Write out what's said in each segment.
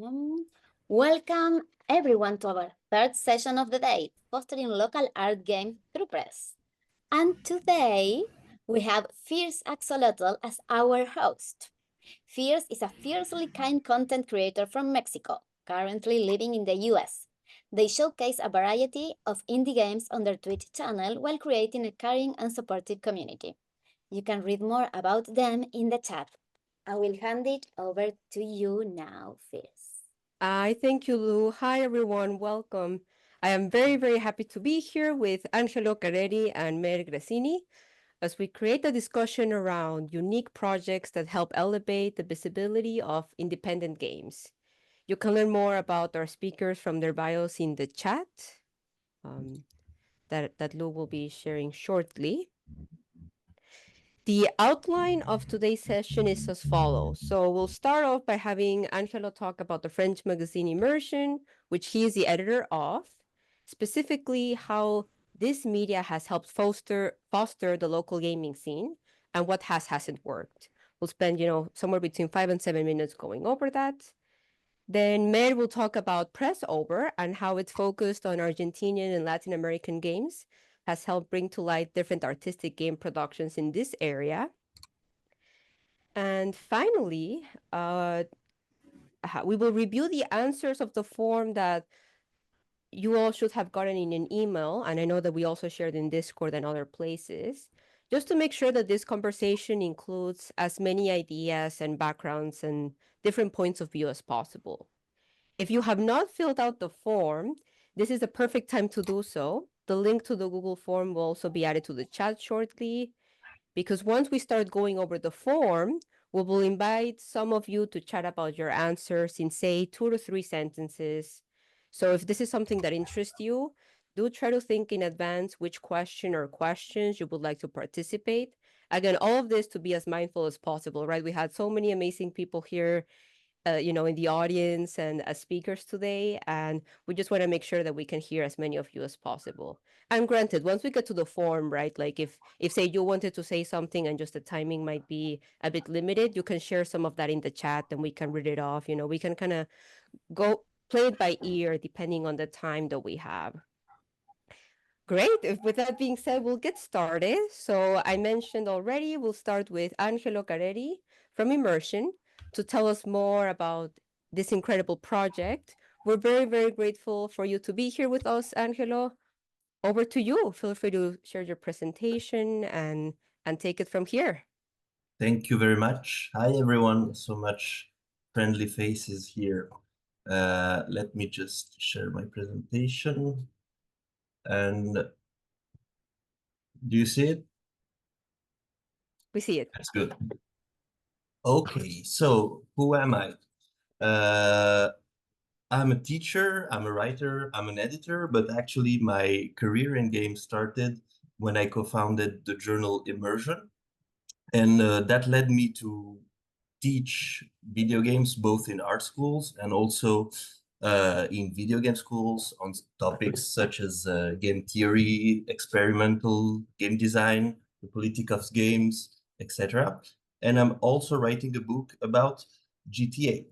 Um, Welcome everyone to our third session of the day, fostering local art games through press. And today we have Fierce Axolotl as our host. Fierce is a fiercely kind content creator from Mexico, currently living in the US. They showcase a variety of indie games on their Twitch channel while creating a caring and supportive community. You can read more about them in the chat. I will hand it over to you now, Fierce. I thank you, Lou. Hi, everyone. Welcome. I am very, very happy to be here with Angelo Careri and Mer Grazzini as we create a discussion around unique projects that help elevate the visibility of independent games. You can learn more about our speakers from their bios in the chat um, that Lou will be sharing shortly. The outline of today's session is as follows. So we'll start off by having Angelo talk about the French magazine Immersion, which he is the editor of, specifically how this media has helped foster the local gaming scene and what hasn't worked. We'll spend, somewhere between 5 and 7 minutes going over that. Then Mer will talk about Press Over and how it's focused on Argentinian and Latin American games, has helped bring to light different artistic game productions in this area. And finally, we will review the answers of the form that you all should have gotten in an email. And I know that we also shared in Discord and other places, just to make sure that this conversation includes as many ideas and backgrounds and different points of view as possible. If you have not filled out the form, this is the perfect time to do so. The link to the Google form will also be added to the chat shortly, because once we start going over the form, we will invite some of you to chat about your answers in, say, 2 to 3 sentences. So if this is something that interests you, do try to think in advance which question or questions you would like to participate. Again, all of this to be as mindful as possible, right? We had so many amazing people here in the audience and as speakers today. And we just want to make sure that we can hear as many of you as possible. And granted, once we get to the form, right, like if say you wanted to say something and just the timing might be a bit limited, you can share some of that in the chat and we can read it off. We can kind of go play it by ear depending on the time that we have. Great. With that being said, we'll get started. So I mentioned already, we'll start with Angelo Careri from Immersion to tell us more about this incredible project. We're very, very grateful for you to be here with us, Angelo. Over to you. Feel free to share your presentation and take it from here. Thank you very much. Hi, everyone. So much friendly faces here. Let me just share my presentation. And do you see it? We see it. That's good. Okay, so who am I? I'm a teacher, I'm a writer, I'm an editor, but actually my career in games started when I co-founded the journal Immersion. And that led me to teach video games both in art schools and also in video game schools on topics such as game theory, experimental game design, the politics of games, etc. And I'm also writing a book about GTA.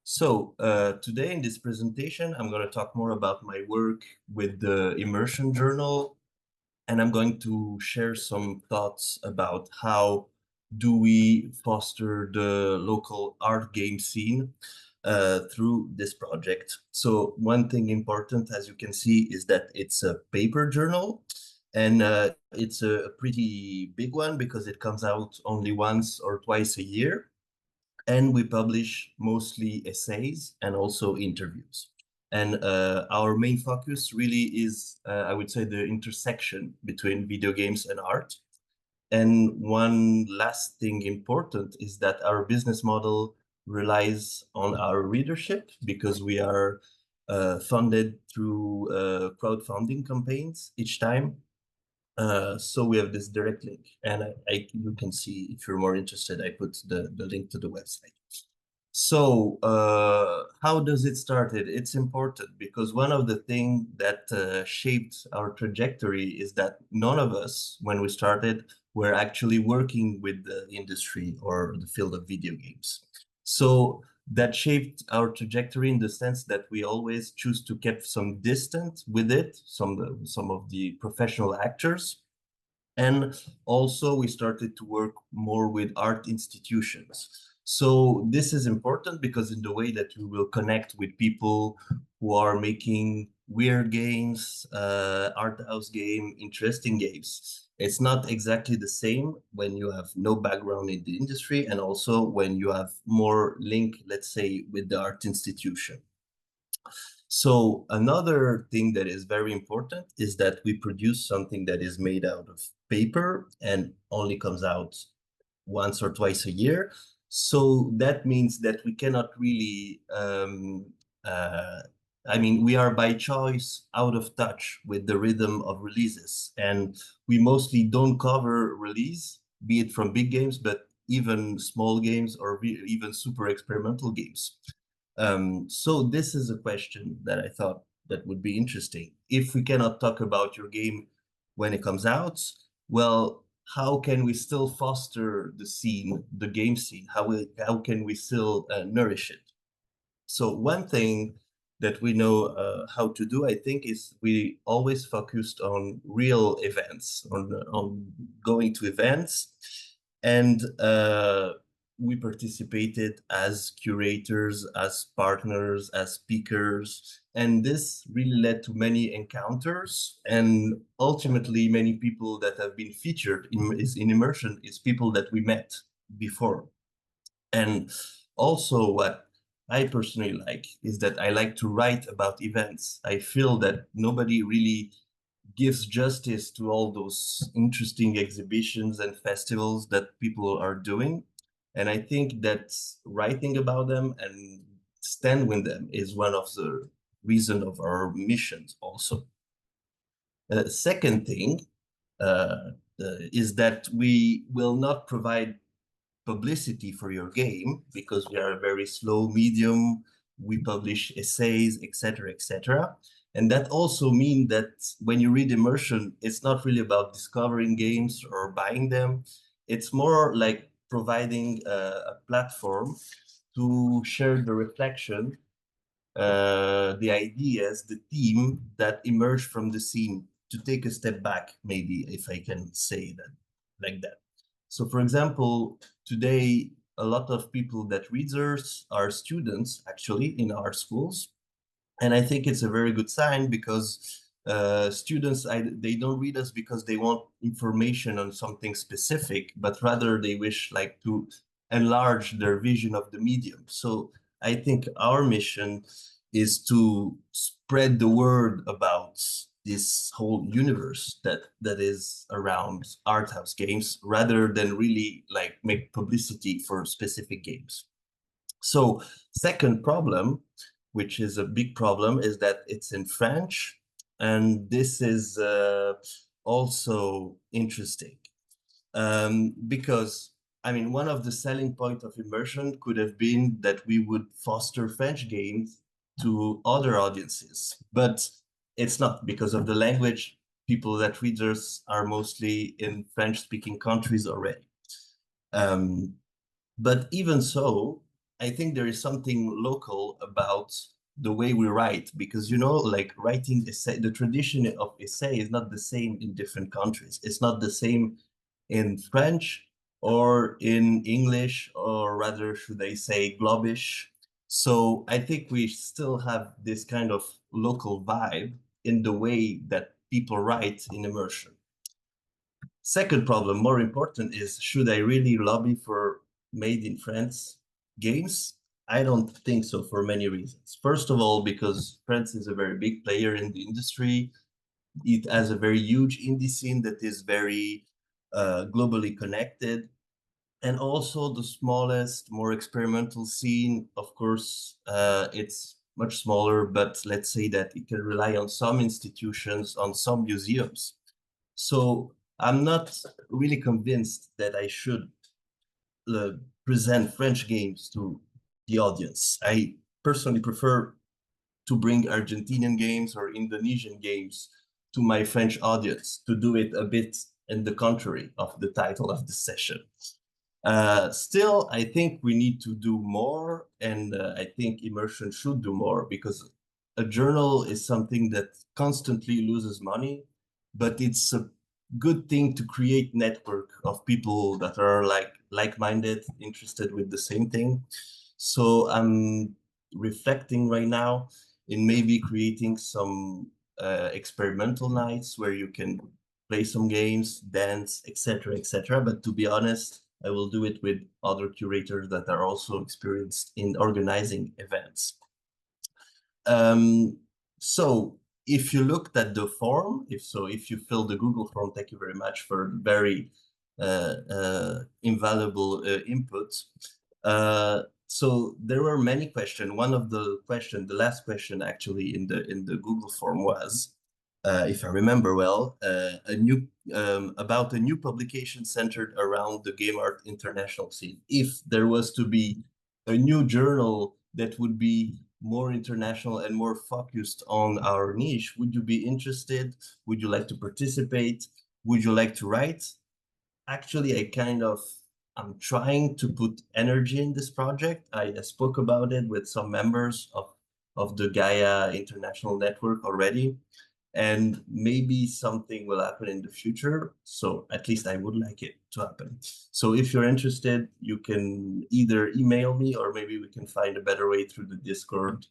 So today in this presentation, I'm going to talk more about my work with the Immersion Journal, and I'm going to share some thoughts about how do we foster the local art game scene through this project. So one thing important, as you can see, is that it's a paper journal, and it's a pretty big one because it comes out only once or twice a year. And we publish mostly essays and also interviews. And our main focus really is, I would say, the intersection between video games and art. And one last thing important is that our business model relies on our readership because we are funded through crowdfunding campaigns each time. So we have this direct link, and you can see if you're more interested, I put the link to the website. So how does it started? It's important because one of the things that shaped our trajectory is that none of us, when we started, were actually working with the industry or the field of video games. So that shaped our trajectory in the sense that we always choose to keep some distance with it, some of the professional actors. And also we started to work more with art institutions. So this is important because in the way that we will connect with people who are making weird games, art house game, interesting games. It's not exactly the same when you have no background in the industry and also when you have more link, let's say, with the art institution. So another thing that is very important is that we produce something that is made out of paper and only comes out once or twice a year. So that means that we cannot really, I mean, we are by choice out of touch with the rhythm of releases. And we mostly don't cover release, be it from big games, but even small games or even super experimental games. So this is a question that I thought that would be interesting. If we cannot talk about your game when it comes out, well, how can we still foster the scene, the game scene? How can we still nourish it? So one thing that we know how to do, I think, is we always focused on real events, on going to events, and we participated as curators, as partners, as speakers, and this really led to many encounters, and ultimately many people that have been featured in immersion is people that we met before. And also what I personally like is that I like to write about events. I feel that nobody really gives justice to all those interesting exhibitions and festivals that people are doing. And I think that writing about them and stand with them is one of the reason of our missions also. Second thing is that we will not provide publicity for your game because we are a very slow medium. We publish essays, etc., etc. And that also means that when you read immersion, it's not really about discovering games or buying them. It's more like providing a platform to share the reflection, the ideas, the theme that emerge from the scene, to take a step back, maybe, if I can say that like that. So for example, today, a lot of people that read us are students actually in our schools. And I think it's a very good sign because students, they don't read us because they want information on something specific, but rather they wish like to enlarge their vision of the medium. So I think our mission is to spread the word about this whole universe that is around art house games rather than really like make publicity for specific games. So second problem, which is a big problem, is that it's in French, and this is also interesting because I mean, one of the selling point of immersion could have been that we would foster French games to other audiences, but it's not because of the language. People that read us are mostly in French-speaking countries already. But even so, I think there is something local about the way we write, because, you know, like writing essay, the tradition of essay is not the same in different countries. It's not the same in French or in English, or rather, should I say, Globish. So I think we still have this kind of local vibe in the way that people write in immersion. Second problem, more important, is should I really lobby for made in France games? I don't think so for many reasons. First of all, because France is a very big player in the industry. It has a very huge indie scene that is very globally connected. And also the smallest, more experimental scene, of course, it's much smaller, but let's say that it can rely on some institutions, on some museums. So I'm not really convinced that I should present French games to the audience. I personally prefer to bring Argentinian games or Indonesian games to my French audience, to do it a bit in the contrary of the title of the session. Still, I think we need to do more, and I think immersion should do more, because a journal is something that constantly loses money, but it's a good thing to create network of people that are like-minded, interested with the same thing. So I'm reflecting right now in maybe creating some experimental nights where you can play some games, dance, etc., etc. But to be honest, I will do it with other curators that are also experienced in organizing events. So if you looked at the form, if you fill the Google form, thank you very much for very invaluable input. So there were many questions. One of the the last question actually in the Google form was, if I remember well, about a new publication centered around the game art international scene. If there was to be a new journal that would be more international and more focused on our niche, would you be interested? Would you like to participate? Would you like to write? Actually, I'm trying to put energy in this project. I spoke about it with some members of the Gaia International Network already, and maybe something will happen in the future. So at least I would like it to happen. So if you're interested, you can either email me, or maybe we can find a better way through the Discord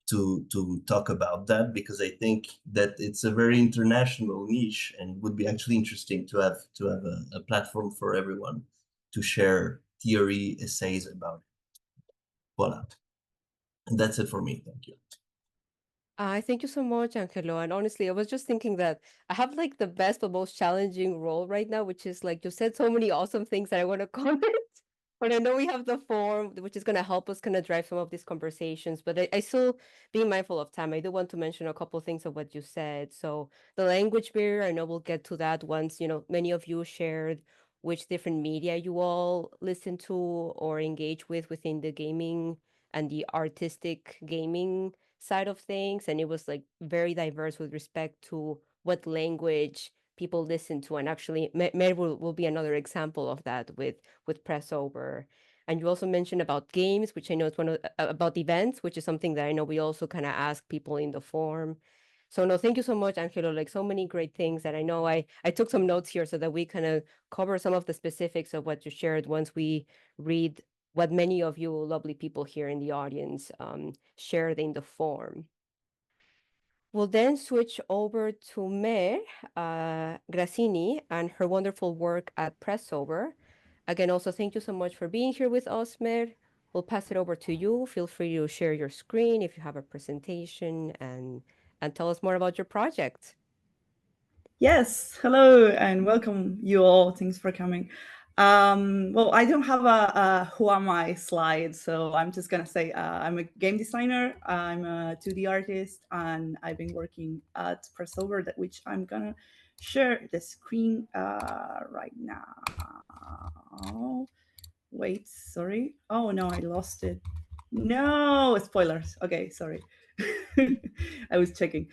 to talk about that, because I think that it's a very international niche, and it would be actually interesting to have a platform for everyone to share theory essays about it. Voila. And that's it for me. Thank you. Thank you so much, Angelo. And honestly, I was just thinking that I have like the best but most challenging role right now, which is like you said so many awesome things that I want to comment. But I know we have the form, which is going to help us kind of drive some of these conversations. But I still, being mindful of time, I do want to mention a couple of things of what you said. So the language barrier, I know we'll get to that once, many of you shared which different media you all listen to or engage with within the gaming and the artistic gaming side of things, and it was like very diverse with respect to what language people listen to. And actually Mary will be another example of that with Pressover. And you also mentioned about games, which I know is one of about events, which is something that I know we also kind of ask people in the forum. So no, thank you so much, Angelo. Like so many great things that I know I took some notes here so that we kind of cover some of the specifics of what you shared once we read what many of you lovely people here in the audience shared in the form. We'll then switch over to Mer Grazzini and her wonderful work at Pressover. Again, also thank you so much for being here with us, Mer. We'll pass it over to you. Feel free to share your screen if you have a presentation and tell us more about your project. Yes, hello and welcome you all. Thanks for coming. Well, I don't have a who am I slide, so I'm just gonna say I'm a game designer, I'm a 2D artist, and I've been working at Pressover, which I'm gonna share the screen right now. Wait, sorry. Oh no, I lost it. No, spoilers. Okay, sorry. I was checking.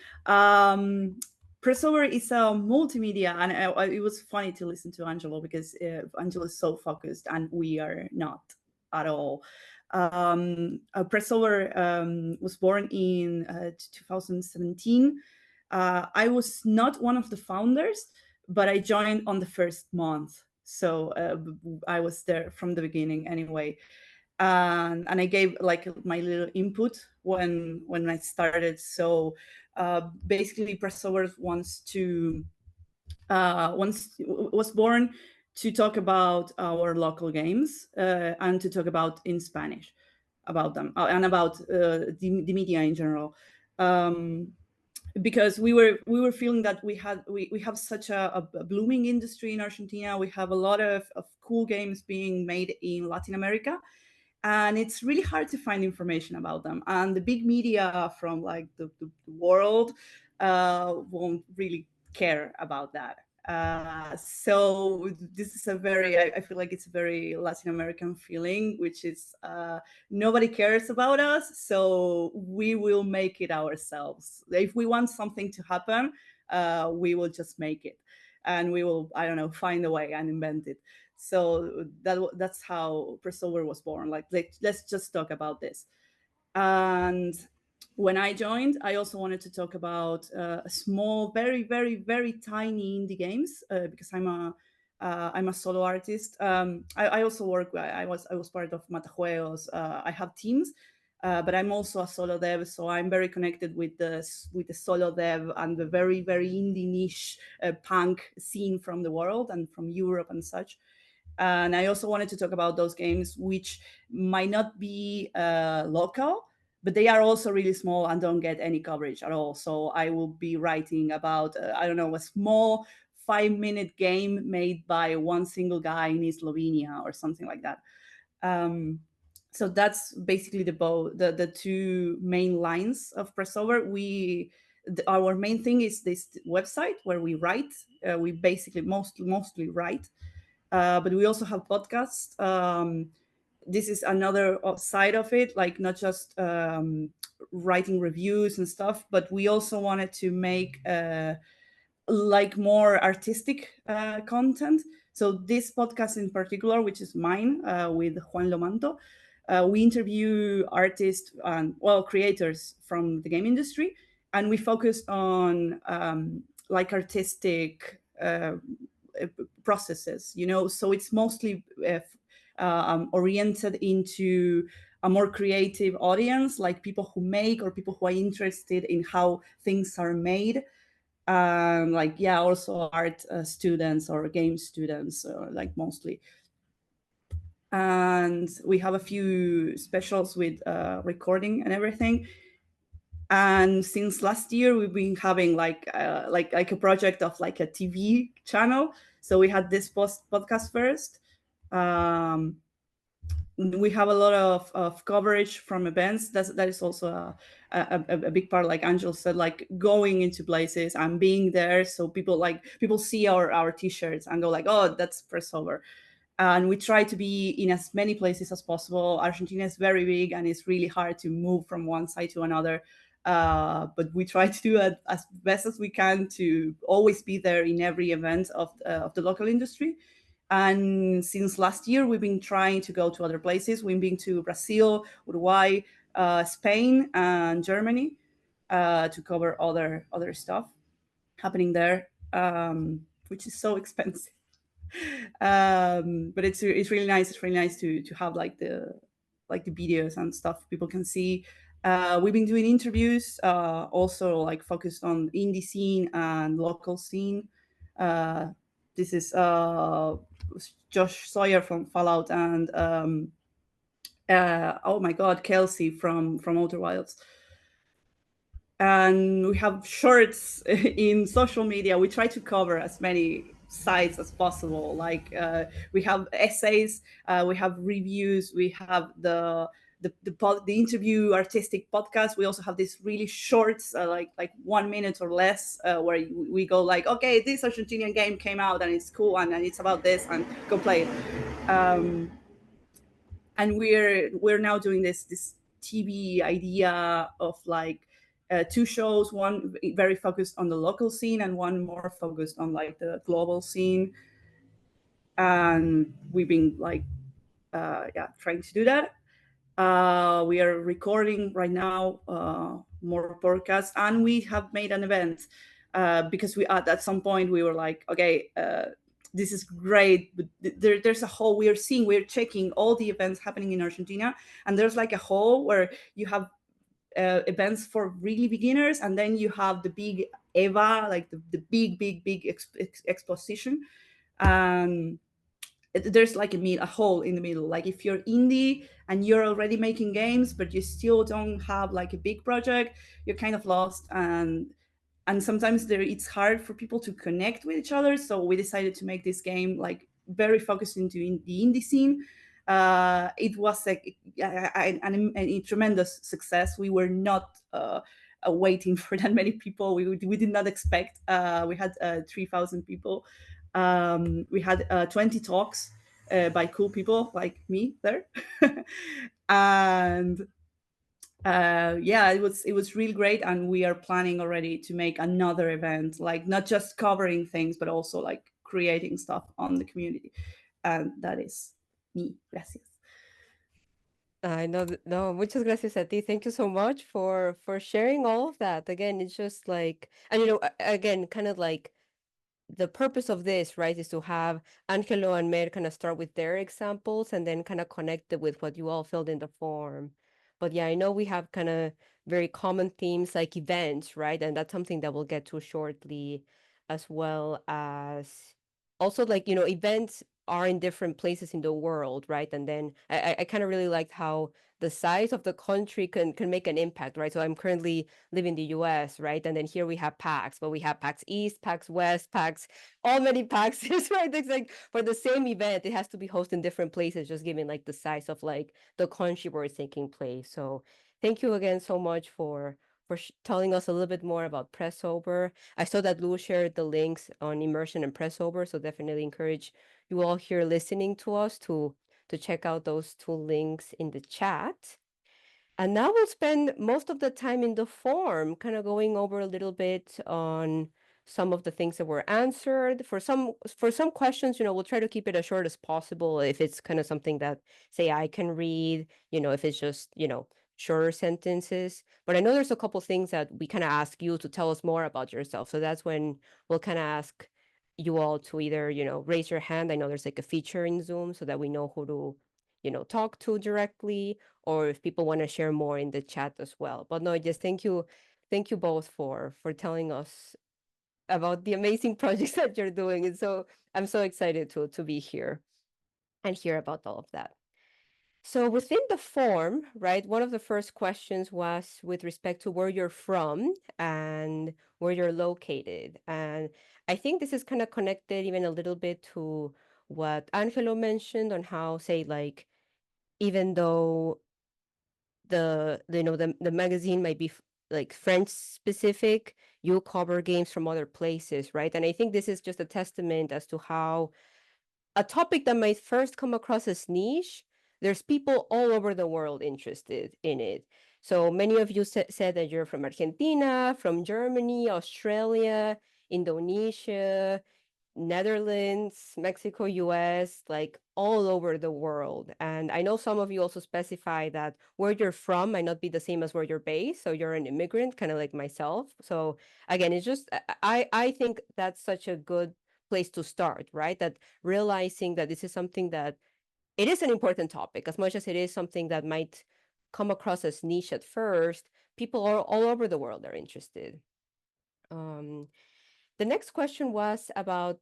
Pressover is a multimedia, and it was funny to listen to Angelo because Angelo is so focused, and we are not at all. Pressover was born in 2017. I was not one of the founders, but I joined on the first month, so I was there from the beginning anyway. And I gave like my little input when I started. So basically, Pressover was born to talk about our local games and to talk about in Spanish about them and about the media in general. Because we were feeling that we have such a blooming industry in Argentina. We have a lot of cool games being made in Latin America, and it's really hard to find information about them. And the big media from like the world won't really care about that. So this is a very, I feel like it's a very Latin American feeling, which is nobody cares about us, so we will make it ourselves. If we want something to happen, we will just make it. and we will, I don't know, find a way and invent it. So that's how Pressover was born. Like, let's just talk about this. And when I joined, I also wanted to talk about a small, very, very, very tiny indie games, because I'm a solo artist. I also work. I was part of Matajuegos. I have teams, but I'm also a solo dev, so I'm very connected with the solo dev and the very, very indie niche punk scene from the world and from Europe and such. And I also wanted to talk about those games which might not be local, but they are also really small and don't get any coverage at all. So I will be writing about, I don't know, a small 5-minute game made by one single guy in Slovenia or something like that. So that's basically the two main lines of Pressover. Our main thing is this website where we write. We basically mostly write. But we also have podcasts. This is another side of it, like not just writing reviews and stuff, but we also wanted to make like more artistic content. So this podcast in particular, which is mine, with Juan Lomanto, we interview artists and creators from the game industry, and we focus on like artistic processes, so it's mostly oriented into a more creative audience, like people who make or people who are interested in how things are made. Like, yeah, also art students or game students, like mostly. And we have a few specials with recording and everything. And since last year, we've been having like a project of like a TV channel. So we had this podcast first. We have a lot of coverage from events. That is also a big part, like Angelo said, like going into places and being there. So people see our t-shirts and go like, oh, that's Pressover. And we try to be in as many places as possible. Argentina is very big and it's really hard to move from one side to another. But we try to do it as best as we can to always be there in every event of the local industry. And since last year, we've been trying to go to other places. We've been to Brazil, Uruguay, Spain, and Germany to cover other stuff happening there, which is so expensive. But it's really nice. It's really nice to have like the videos and stuff people can see. We've been doing interviews, also like focused on indie scene and local scene. This is Josh Sawyer from Fallout and oh my god, Kelsey from Outer Wilds. And we have shorts in social media. We try to cover as many sites as possible. Like we have essays, we have reviews, we have the interview artistic podcast. We also have these really shorts, like 1 minute or less, where we go like, okay, this Argentinian game came out and it's cool and it's about this, and go play it. And we're now doing this TV idea of like 2 shows, one very focused on the local scene and one more focused on like the global scene. And we've been like trying to do that. We are recording right now more podcasts, and we have made an event because we at some point we were like, okay, this is great, but there's a hole. We're checking all the events happening in Argentina, and there's like a hole where you have events for really beginners, and then you have the big EVA, like the big exposition. There's like a hole in the middle. Like if you're indie and you're already making games, but you still don't have like a big project, you're kind of lost. And sometimes it's hard for people to connect with each other. So we decided to make this game like very focused into the indie scene. It was like a tremendous success. We were not waiting for that many people. We did not expect. We had 3,000 people. We had 20 talks by cool people like me there. And yeah, it was really great, and we are planning already to make another event, like not just covering things, but also like creating stuff on the community. And that is me. Gracias. I know no, muchas gracias a ti. Thank you so much for sharing all of that. Again, it's just like, and again, kind of like the purpose of this, right, is to have Angelo and Mer kind of start with their examples and then kind of connect it with what you all filled in the form. But yeah, I know we have kind of very common themes like events, right? And that's something that we'll get to shortly, as well as also like, events are in different places in the world, right? And then I kind of really liked how the size of the country can make an impact, right? So I'm currently live in the US, right? And then here we have PAX, but we have PAX East, PAX West, PAX, all many PAXs, right? It's like for the same event, it has to be hosted in different places, just given like the size of like the country where it's taking place. So thank you again so much for telling us a little bit more about Pressover. I saw that Lou shared the links on Immersion and Pressover, so definitely encourage you all here listening to us to check out those two links in the chat. And now we'll spend most of the time in the form, kind of going over a little bit on some of the things that were answered. For some questions, we'll try to keep it as short as possible if it's kind of something that, say, I can read, if it's just, shorter sentences. But I know there's a couple things that we kind of ask you to tell us more about yourself. So that's when we'll kind of ask you all to either, raise your hand. I know there's like a feature in Zoom so that we know who to, talk to directly, or if people want to share more in the chat as well. But no, just thank you both for telling us about the amazing projects that you're doing. And so I'm so excited to be here and hear about all of that. So within the form, right, one of the first questions was with respect to where you're from and where you're located. And I think this is kind of connected even a little bit to what Angelo mentioned on how, say, like, even though the magazine might be like French specific, you cover games from other places, right? And I think this is just a testament as to how a topic that might first come across as niche, there's people all over the world interested in it. So many of you said that you're from Argentina, from Germany, Australia, Indonesia, Netherlands, Mexico, US, like all over the world. And I know some of you also specify that where you're from might not be the same as where you're based. So you're an immigrant, kind of like myself. So again, it's just, I think that's such a good place to start, right? That realizing that this is something that it is an important topic, as much as it is something that might come across as niche at first, people all over the world are interested. The next question was about,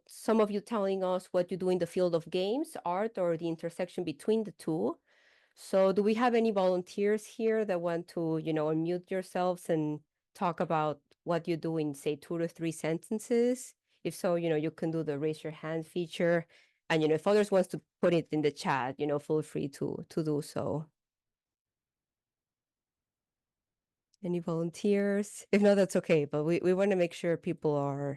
some of you telling us what you do in the field of games, art, or the intersection between the two. So do we have any volunteers here that want to, unmute yourselves and talk about what you do in, say, 2 to 3 sentences? If so, you can do the raise your hand feature. And, if others wants to put it in the chat, feel free to do so. Any volunteers? If not, that's okay. But we want to make sure people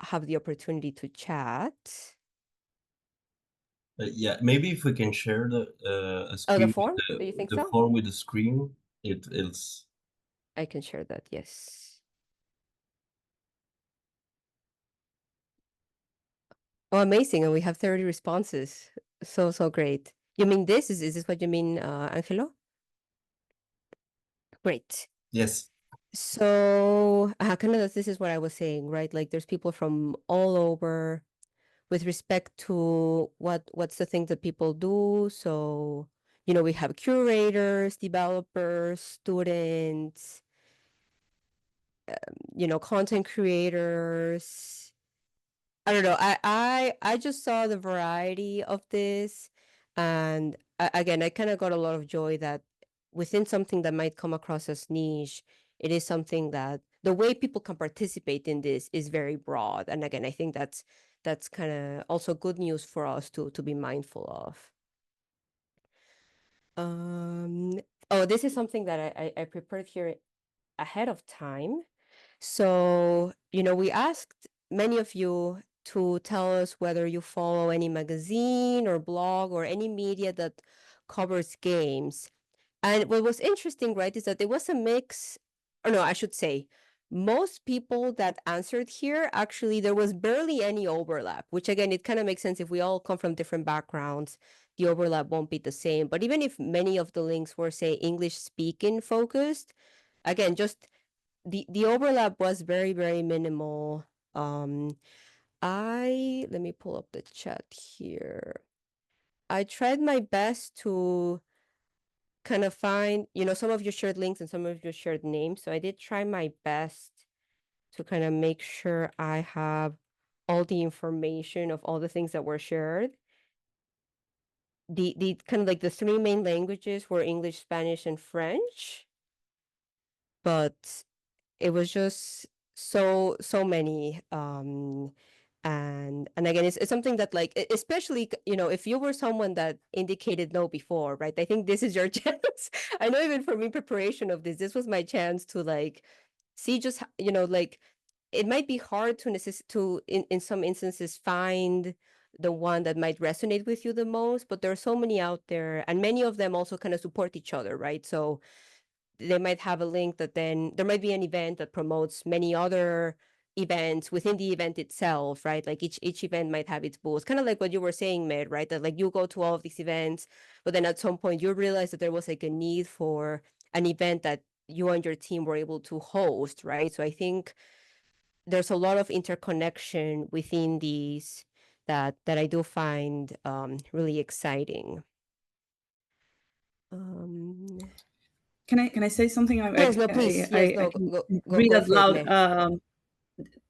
have the opportunity to chat. Yeah, maybe if we can share the a Oh, screen the with form? Do you think the so? form with the screen, it's I can share that, yes. Oh, amazing. And we have 30 responses. So great. You mean this? Is this what you mean, Angelo? Great. yes. So kind of this is what I was saying, right? Like there's people from all over with respect to what's the thing that people do. So, we have curators, developers, students, content creators. I don't know. I just saw the variety of this, and again, I kind of got a lot of joy that within something that might come across as niche, it is something that the way people can participate in this is very broad. And again, I think that's kind of also good news for us to be mindful of. Oh, this is something that I prepared here ahead of time. So, we asked many of you to tell us whether you follow any magazine or blog or any media that covers games. And what was interesting, right, is that there was a mix, or no, I should say, most people that answered here, actually, there was barely any overlap, which again, it kind of makes sense if we all come from different backgrounds, the overlap won't be the same. But even if many of the links were, say, English speaking focused, again, just the overlap was very, very minimal. Let me pull up the chat here. I tried my best to kind of find, some of you shared links and some of you shared names. So I did try my best to kind of make sure I have all the information of all the things that were shared. The kind of like the three main languages were English, Spanish, and French. But it was just so many. And again, it's something that, like, especially, if you were someone that indicated no before, right? I think this is your chance. I know, even for me, preparation of this was my chance to, like, see just, like, it might be hard to in some instances find the one that might resonate with you the most, but there are so many out there, and many of them also kind of support each other, right? So they might have a link that then there might be an event that promotes many other events within the event itself, right? Like each event might have its booth, kind of like what you were saying, Med, right? That, like, you go to all of these events, but then at some point you realize that there was, like, a need for an event that you and your team were able to host, right? So I think there's a lot of interconnection within these that I do find really exciting. Can I say something? Yes, no, please. Yes, I no, can go read out for it, loud. Mer.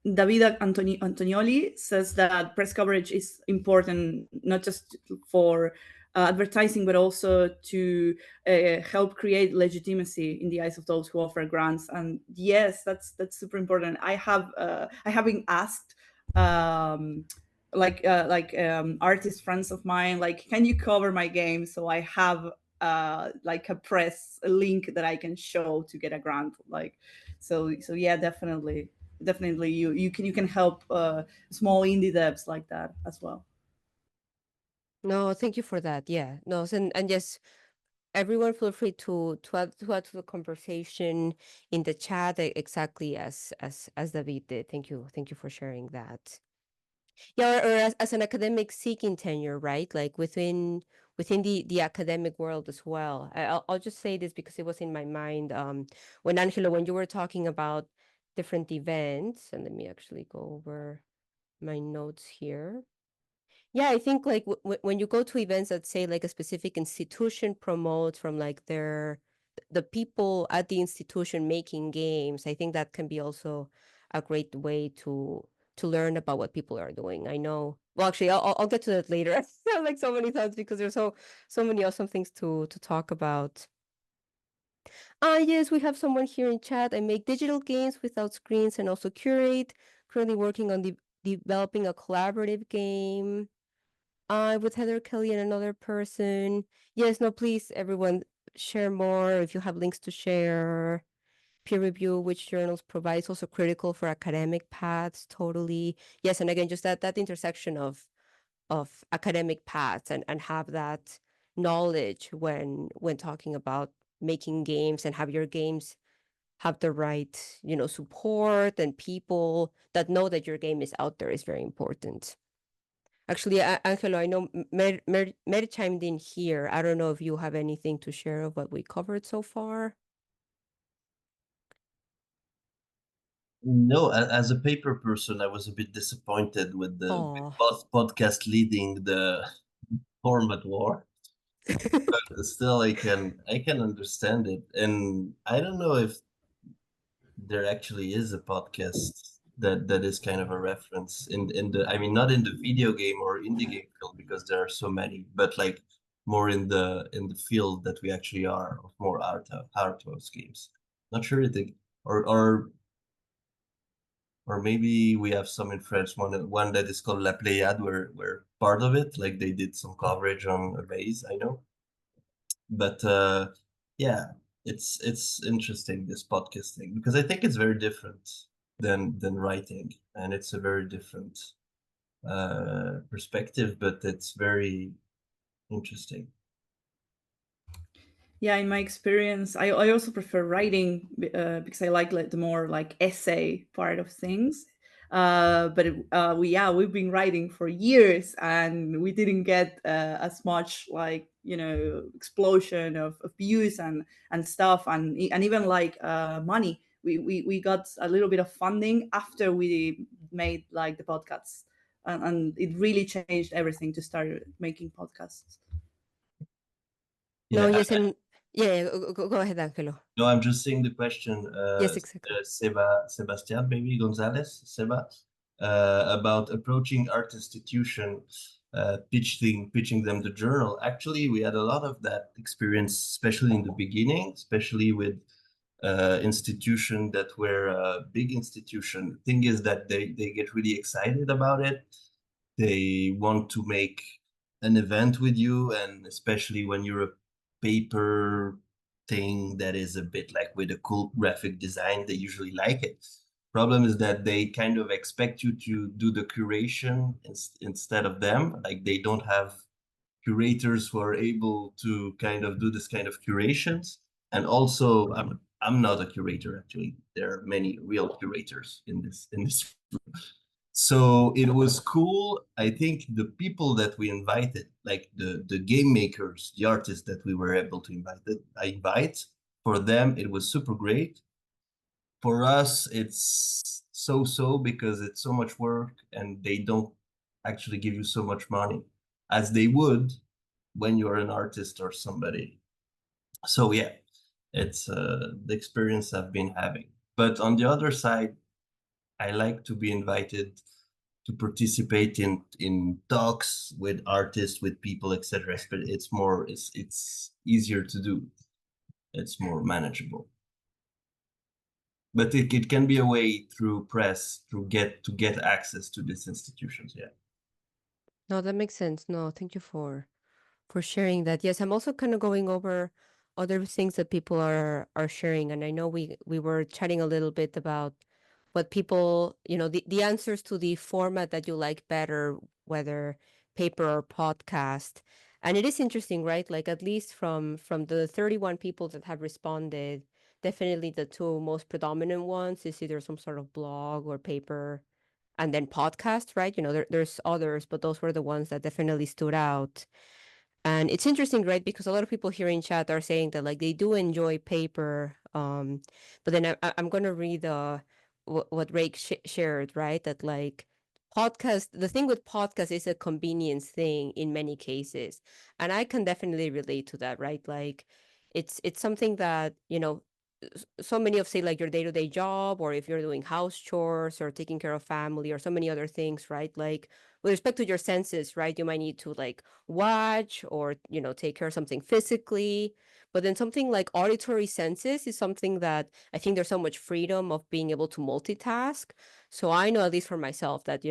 David Antonioli says that press coverage is important, not just for advertising, but also to help create legitimacy in the eyes of those who offer grants. And yes, that's super important. I have been asked, artist friends of mine, like, can you cover my game? So I have like a link that I can show to get a grant. Like, so yeah, definitely you can help small indie devs like that as well. No, thank you for that. Yeah, no, and yes, everyone feel free to add to the conversation in the chat, exactly as David did. Thank you for sharing that. Yeah, or as an academic seeking tenure, right? Like within the academic world as well. I'll just say this because it was in my mind when Angelo, when you were talking about different events, and let me actually go over my notes here. Yeah, I think, like, when you go to events that say, like, a specific institution promotes from, like, the people at the institution making games, I think that can be also a great way to learn about what people are doing. I know. Well, actually, I'll get to that later. Like, so many times, because there's so many awesome things to talk about. Yes, we have someone here in chat. I make digital games without screens and also curate. Currently working on developing a collaborative game. With Heather Kelly and another person. Yes, no, please, everyone, share more if you have links to share. Peer review, which journals provide, is also critical for academic paths. Totally. Yes, and again, just that intersection of academic paths and have that knowledge when talking about making games, and have your games have the right, support, and people that know that your game is out there is very important. Actually, Angelo, I know Mer chimed in here. I don't know if you have anything to share of what we covered so far. No, as a paper person, I was a bit disappointed with the podcast leading the format war. But still, I can understand it, and I don't know if there actually is a podcast that is kind of a reference in the, I mean, not in the video game or indie game field, because there are so many, but like more in the field that we actually are, of more art house games. Not sure if they, or maybe we have some in French, one that is called La Pléiade, where we're part of it, like they did some coverage on a base, I know. But yeah, it's interesting, this podcast thing, because I think it's very different than writing, and it's a very different perspective, but it's very interesting. Yeah, in my experience, I also prefer writing because I like the more like essay part of things. We've been writing for years, and we didn't get as much like explosion of views and stuff, and even like money. We got a little bit of funding after we made like the podcasts, and it really changed everything to start making podcasts. No, Yeah, yes, and yeah, go ahead, Angelo. no, I'm just saying the question, Yes, exactly. Sebastian, maybe Gonzalez, Seba, about approaching art institution, pitching them the journal. Actually, we had a lot of that experience, especially in the beginning, especially with institution that were a big institution. Thing is that they get really excited about it. They want to make an event with you, and especially when you're a paper thing that is a bit like with a cool graphic design, they usually like it. Problem is that they kind of expect you to do the curation instead of them. Like they don't have curators who are able to kind of do this kind of curations. And also, I'm not a curator actually. There are many real curators in this. So it was cool. I think the people that we invited, like the game makers, the artists that we were able to invite, for them it was super great. For us, it's so because it's so much work and they don't actually give you so much money as they would when you're an artist or somebody. So yeah, it's the experience I've been having. But on the other side, I like to be invited to participate in talks with artists, with people, etc. But it's easier to do. It's more manageable. But it can be a way through press to get access to these institutions. Yeah. No, that makes sense. No, thank you for sharing that. Yes, I'm also kind of going over other things that people are sharing, and I know we were chatting a little bit about what people, the answers to the format that you like better, whether paper or podcast. And it is interesting, right? Like at least from the 31 people that have responded, definitely the two most predominant ones is either some sort of blog or paper, and then podcast, right? There's others, but those were the ones that definitely stood out. And it's interesting, right? Because a lot of people here in chat are saying that like they do enjoy paper. But then I'm going to read what Rake shared, right? That like podcast, the thing with podcast is a convenience thing in many cases. And I can definitely relate to that, right? Like it's something that, so many of say like your day-to-day job, or if you're doing house chores or taking care of family or so many other things, right? Like with respect to your senses, right? You might need to like watch or, take care of something physically. But then something like auditory senses is something that I think there's so much freedom of being able to multitask. So I know, at least for myself, that,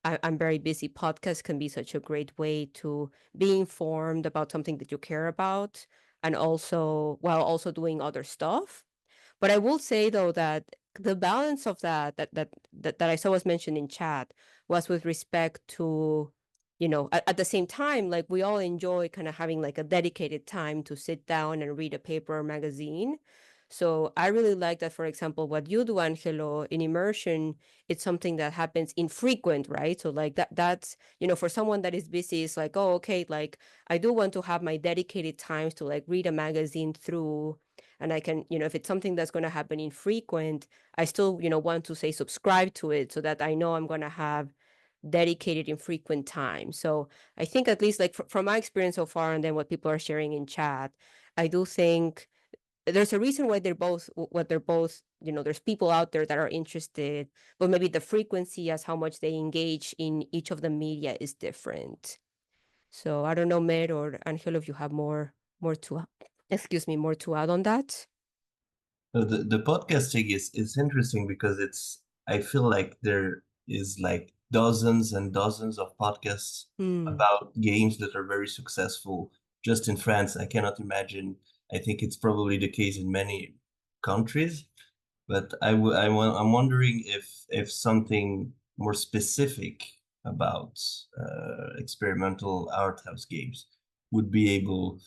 I'm very busy. Podcasts can be such a great way to be informed about something that you care about, and also while also doing other stuff. But I will say though that the balance of that I saw was mentioned in chat was with respect to, at the same time, like we all enjoy kind of having like a dedicated time to sit down and read a paper or magazine. So I really like that, for example, what you do, Angelo, in immersion, it's something that happens infrequent, right? So like that's, for someone that is busy, it's like, oh, okay, like I do want to have my dedicated times to like read a magazine through, and I can, if it's something that's going to happen infrequent, I still, want to say subscribe to it so that I know I'm going to have dedicated infrequent time. So I think, at least like from my experience so far, and then what people are sharing in chat, I do think there's a reason why they're both, there's people out there that are interested, but maybe the frequency as how much they engage in each of the media is different. So I don't know, Mer or Angelo, if you have more to more to add on that. The podcast thing is interesting because I feel like there is like dozens and dozens of podcasts Hmm. about games that are very successful just in France. I cannot imagine. I think it's probably the case in many countries, but I'm wondering if something more specific about experimental art house games would be able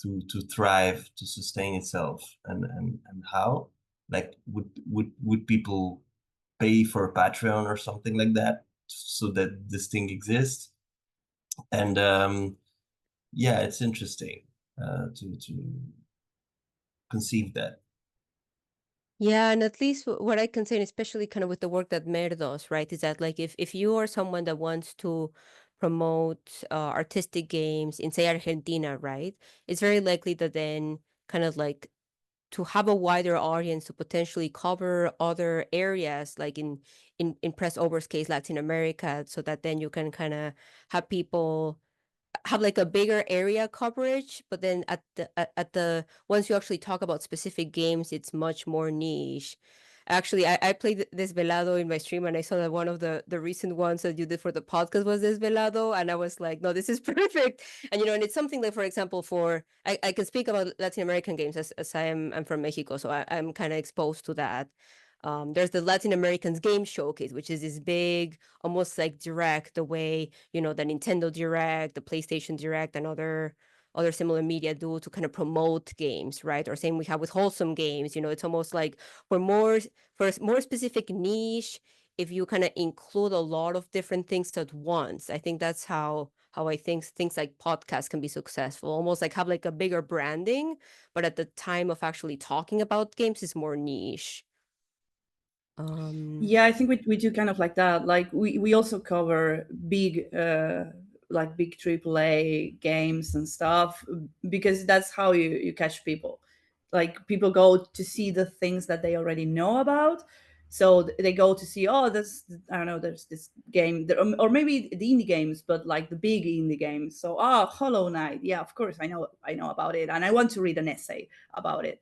to thrive, to sustain itself, and how? Like, would people pay for Patreon or something like that so that this thing exists? And yeah, it's interesting to conceive that. Yeah, and at least what I can say, and especially kind of with the work that Mer does, right, is that like if you are someone that wants to promote artistic games in say Argentina, right, it's very likely that then kind of like to have a wider audience to potentially cover other areas like in Press Over's case Latin America, so that then you can kind of have people have like a bigger area coverage, but then at the once you actually talk about specific games, it's much more niche. Actually, I played Desvelado in my stream, and I saw that one of the recent ones that you did for the podcast was Desvelado, and I was like, no, this is perfect. And and it's something like, for example, I can speak about Latin American games as I'm from Mexico, so I'm kind of exposed to that. There's the Latin Americans Game Showcase, which is this big, almost like direct, the way the Nintendo Direct, the PlayStation Direct, and other similar media do to kind of promote games, right? Or same we have with wholesome games. It's almost like for a more specific niche. If you kind of include a lot of different things at once, I think that's how I think things like podcasts can be successful. Almost like have like a bigger branding, but at the time of actually talking about games is more niche. Yeah, I think we do kind of like that. Like we also cover big like big AAA games and stuff, because that's how you catch people. Like people go to see the things that they already know about. So they go to see, oh, this, I don't know, there's this game or maybe the indie games, but like the big indie games. So Hollow Knight, yeah, of course I know about it, and I want to read an essay about it.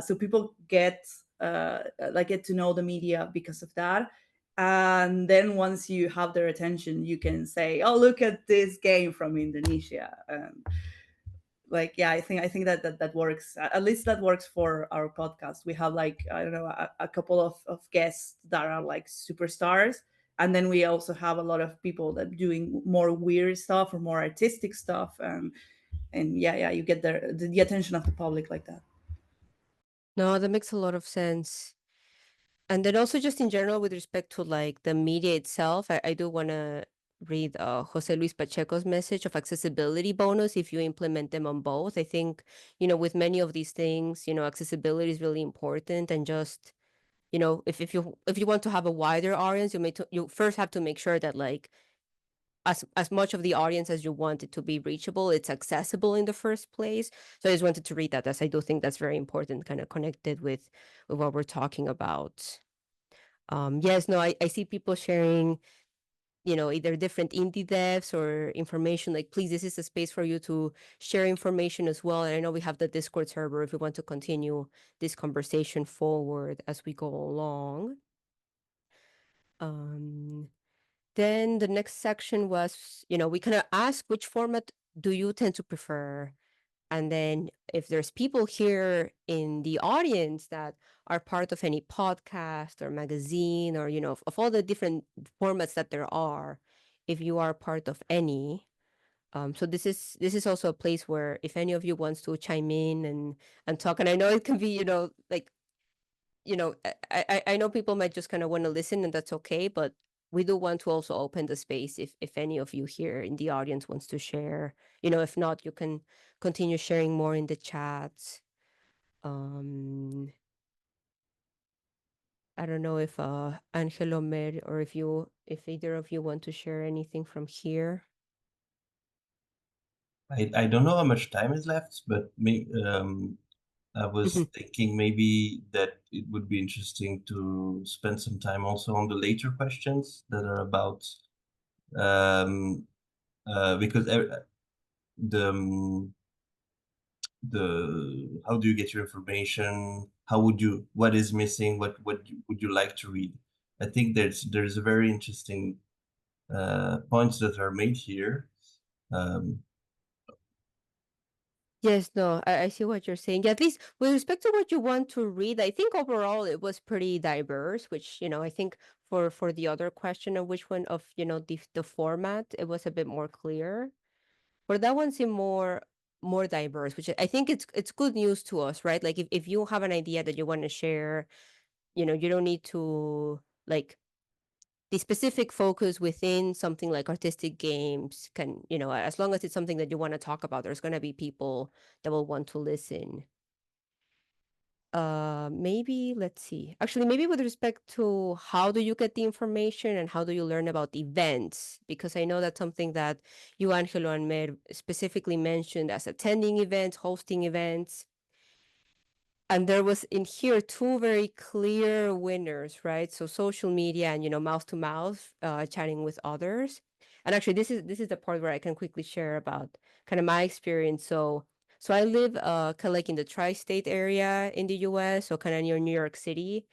So people get to know the media because of that. And then once you have their attention, you can say, oh, look at this game from Indonesia. Like, yeah, I think that works. At least that works for our podcast. We have, like, I don't know, a couple of guests that are like superstars, and then we also have a lot of people that doing more weird stuff or more artistic stuff. And yeah, you get the attention of the public like that. No, that makes a lot of sense. And then also just in general with respect to like the media itself, I do want to read Jose Luis Pacheco's message of accessibility bonus if you implement them on both. I think, with many of these things, accessibility is really important, and just, if you want to have a wider audience, you first have to make sure that like as much of the audience as you want it to be reachable, it's accessible in the first place. So I just wanted to read that, as I do think that's very important, kind of connected with what we're talking about. Yes, no, I see people sharing, either different indie devs or information. Like, please, this is a space for you to share information as well. And I know we have the Discord server if we want to continue this conversation forward as we go along. Then the next section was, we kind of ask which format do you tend to prefer? And then if there's people here in the audience that are part of any podcast or magazine or, of all the different formats that there are, if you are part of any. So this is also a place where if any of you wants to chime in and talk, and I know it can be, like, I know people might just kind of want to listen, and that's okay, but we do want to also open the space if any of you here in the audience wants to share. If not, you can continue sharing more in the chat. I don't know if Angelo, Mer, or if either of you want to share anything from here. I don't know how much time is left, but I was thinking maybe that it would be interesting to spend some time also on the later questions that are about because the how do you get your information? What is missing? Would you like to read? I think there's a very interesting points that are made here. Yes, no, I see what you're saying. Yeah, at least with respect to what you want to read, I think overall it was pretty diverse, which, I think for the other question of which one of, the format, it was a bit more clear. For that one seemed more diverse, which I think it's good news to us, right? Like if you have an idea that you want to share, you don't need to like the specific focus within something like artistic games can, as long as it's something that you want to talk about, there's going to be people that will want to listen. Maybe let's see. Actually, maybe with respect to how do you get the information and how do you learn about events? Because I know that's something that you, Angelo, and Mer specifically mentioned as attending events, hosting events. And there was in here two very clear winners, right? So social media and, mouth to mouth, chatting with others. And actually, this is the part where I can quickly share about kind of my experience. So I live kind of like in the tri-state area in the US, so kind of near New York City.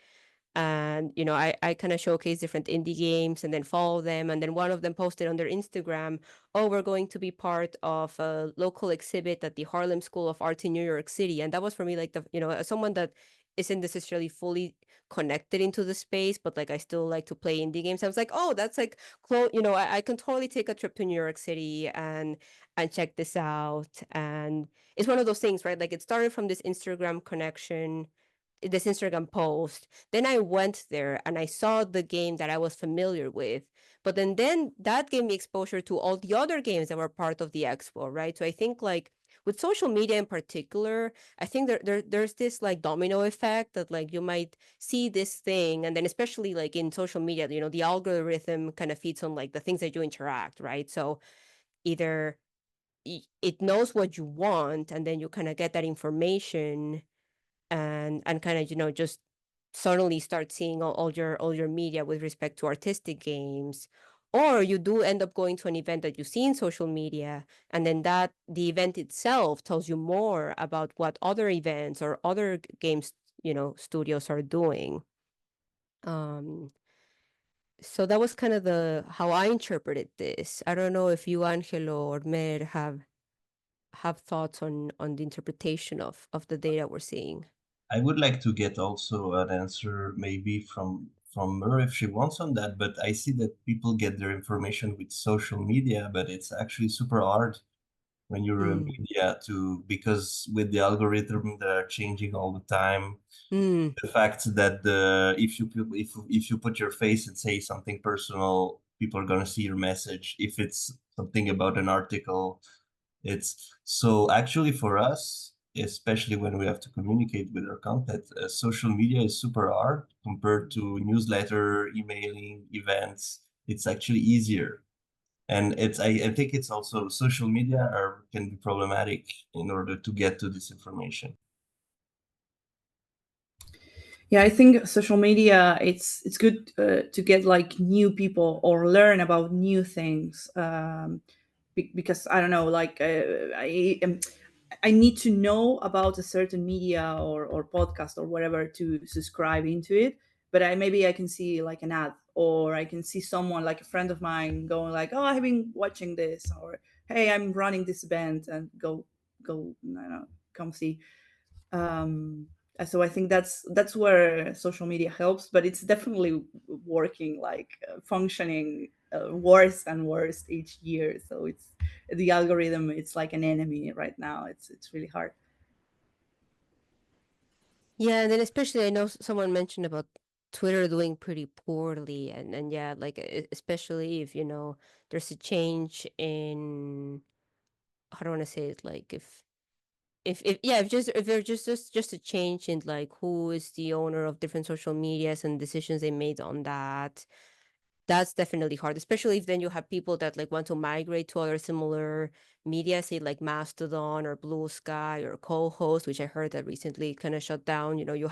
And, I kind of showcase different indie games and then follow them. And then one of them posted on their Instagram, oh, we're going to be part of a local exhibit at the Harlem School of Arts in New York City. And that was for me like as someone that isn't necessarily fully connected into the space, but like I still like to play indie games. I was like, oh, that's like close, I can totally take a trip to New York City and check this out. And it's one of those things, right? Like it started from this Instagram connection, this Instagram post. Then I went there and I saw the game that I was familiar with. But then that gave me exposure to all the other games that were part of the expo, right? So I think like with social media in particular, I think there's this like domino effect that like you might see this thing, and then especially like in social media, the algorithm kind of feeds on like the things that you interact, right? So either it knows what you want, and then you kind of get that information and kind of just suddenly start seeing all your media with respect to artistic games, or you do end up going to an event that you see in social media, and then that the event itself tells you more about what other events or other games studios are doing. So that was kind of the how I interpreted this. I don't know if you, Angelo, or Mer have thoughts on the interpretation of the data we're seeing. I would like to get also an answer maybe from her if she wants on that, but I see that people get their information with social media, but it's actually super hard when you're a media to, because with the algorithm that are changing all the time, the fact that if you put your face and say something personal, people are gonna see your message. If it's something about an article, it's so actually for us, especially when we have to communicate with our content, social media is super hard compared to newsletter, emailing, events. It's actually easier. And I think it's also social media can be problematic in order to get to this information. Yeah, I think social media, it's good to get like new people or learn about new things, because I don't know, like I need to know about a certain media or podcast or whatever to subscribe into it. But maybe I can see like an ad, or I can see someone like a friend of mine going like, oh, I've been watching this, or hey, I'm running this event, and go I don't know, come see. um so I think that's where social media helps, but it's definitely working like functioning worse and worse each year. So it's the algorithm, it's like an enemy right now. It's really hard. Yeah, and then especially I know someone mentioned about Twitter doing pretty poorly, and yeah, like especially if there's a change in, how do I want to say it, like if yeah, if there's just a change in like who is the owner of different social medias and decisions they made on that, that's definitely hard, especially if then you have people that like want to migrate to other similar media, say like Mastodon or Blue Sky or Co-host, which I heard that recently kind of shut down. You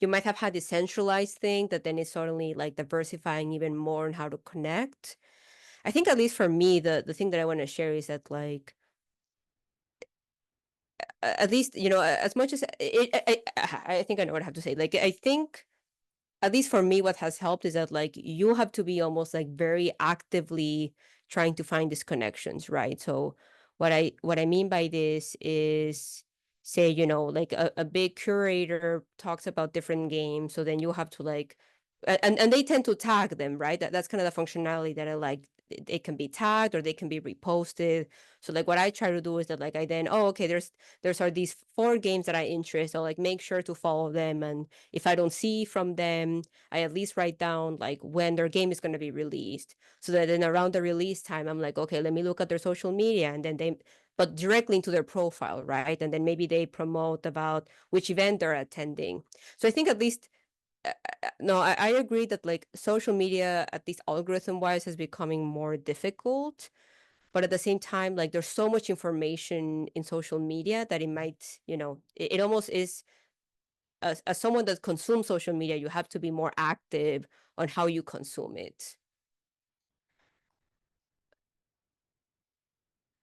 might have had this centralized thing that then is suddenly like diversifying even more on how to connect. I think at least for me, the thing that I want to share is that like at least as much as I think I know what I have to say. Like I think at least for me, what has helped is that like you have to be almost like very actively trying to find these connections, right? So what I mean by this is, say, like a big curator talks about different games, so then you have to like and they tend to tag them, right? That's kind of the functionality that I like. They can be tagged or they can be reposted. So like what I try to do is that like I then, oh, okay, there's are these 4 games that I interest. I'll like make sure to follow them. And if I don't see from them, I at least write down like when their game is going to be released. So that then around the release time, I'm like, okay, let me look at their social media, and then but directly into their profile, right? And then maybe they promote about which event they're attending. So I think at least no, I agree that like social media, at least algorithm wise, is becoming more difficult. But at the same time, like there's so much information in social media that it might, it almost is, as someone that consumes social media, you have to be more active on how you consume it.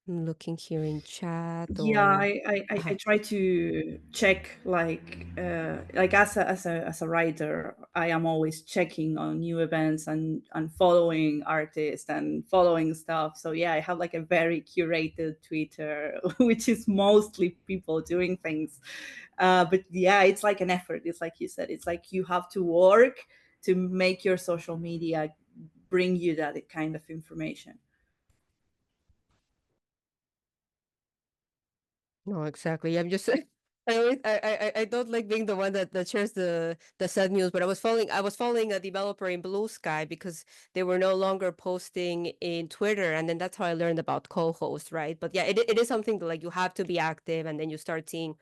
I'm looking here in chat. Yeah, Or I try to check like as a writer, I am always checking on new events and following artists and following stuff. So yeah, I have like a very curated Twitter, which is mostly people doing things. But yeah, it's like an effort. It's like you said, it's like you have to work to make your social media bring you that kind of information. No, exactly. I'm just I don't like being the one that shares the sad news, but I was following a developer in Blue Sky because they were no longer posting in Twitter, and then that's how I learned about co-hosts, right? But yeah, it is something that like you have to be active, and then you start seeing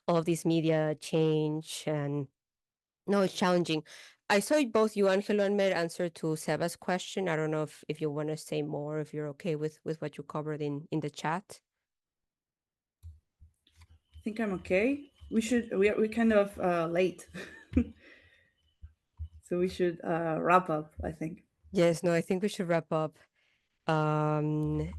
all of these media change, and no, it's challenging. I saw both you, Angelo, and Mer answer to Seba's question. I don't know if you want to say more, if you're okay with what you covered in the chat. I think I'm okay. We're kind of late. So we should wrap up, I think. Yes, no, I think we should wrap up. Um,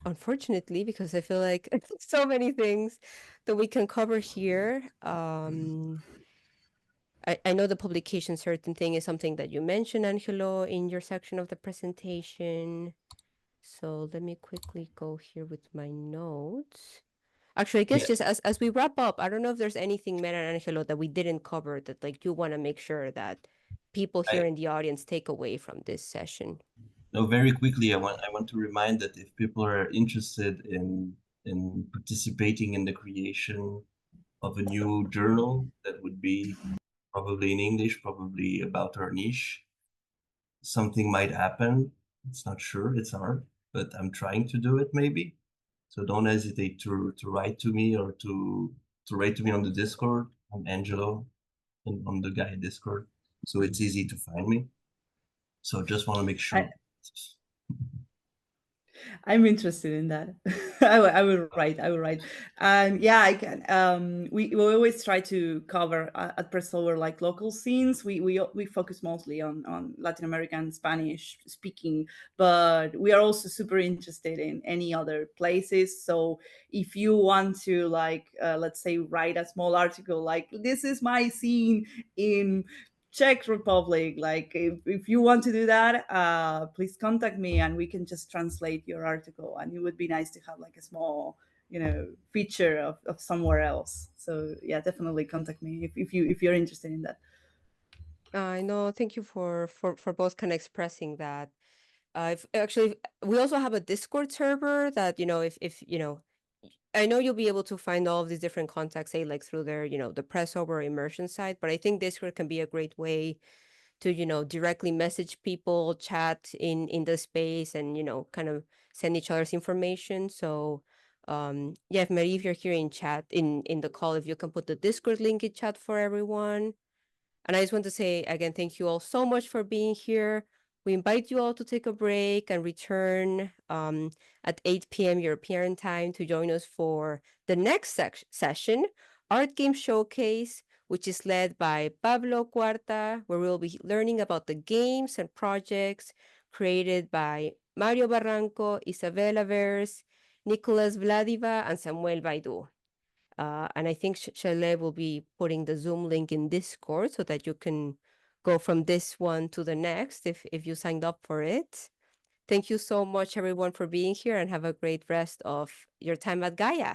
Unfortunately, because I feel like so many things that we can cover here. I know the publication certain thing is something that you mentioned, Angelo, in your section of the presentation. So let me quickly go here with my notes. Actually, I guess Yeah, just as we wrap up, I don't know if there's anything, Mera and Angelo, that we didn't cover that like you want to make sure that people here I in the audience take away from this session. no, very quickly, I want to remind that if people are interested in participating in the creation of a new journal that would be probably in English, probably about our niche, something might happen. It's not sure, it's hard, but I'm trying to do it maybe. So don't hesitate to write to me or to write to me on the Discord. I'm Angelo and on the guy Discord. So it's easy to find me. So just want to make sure. I'm interested in that. I will write. I will write. And yeah, I can. We always try to cover at Pressover like local scenes. We focus mostly on Latin American Spanish speaking, but we are also super interested in any other places. So if you want to like, let's say, write a small article like this is my scene in Czech Republic. Like, if you want to do that, please contact me and we can just translate your article. And it would be nice to have like a small, feature of somewhere else. So yeah, definitely contact me if you're interested in that. I know. Thank you for both kind of expressing that. I've actually we also have a Discord server that if I know you'll be able to find all of these different contacts, say like through their the press over immersion site, but I think Discord can be a great way to directly message people, chat in the space, and kind of send each other's information. So yeah, if Marie, if you're here in chat in the call, if you can put the Discord link in chat for everyone. And I just want to say again, thank you all so much for being here. We invite you all to take a break and return at 8 p.m. European time to join us for the next session, Art Game Showcase, which is led by Pablo Cuarta, where we'll be learning about the games and projects created by Mario Barranco, Isabella Vers, Nicolas Vladiva, and Samuel Baidu. And I think Shale will be putting the Zoom link in Discord so that you can go from this one to the next if you signed up for it. Thank you so much, everyone, for being here, and have a great rest of your time at Gaia.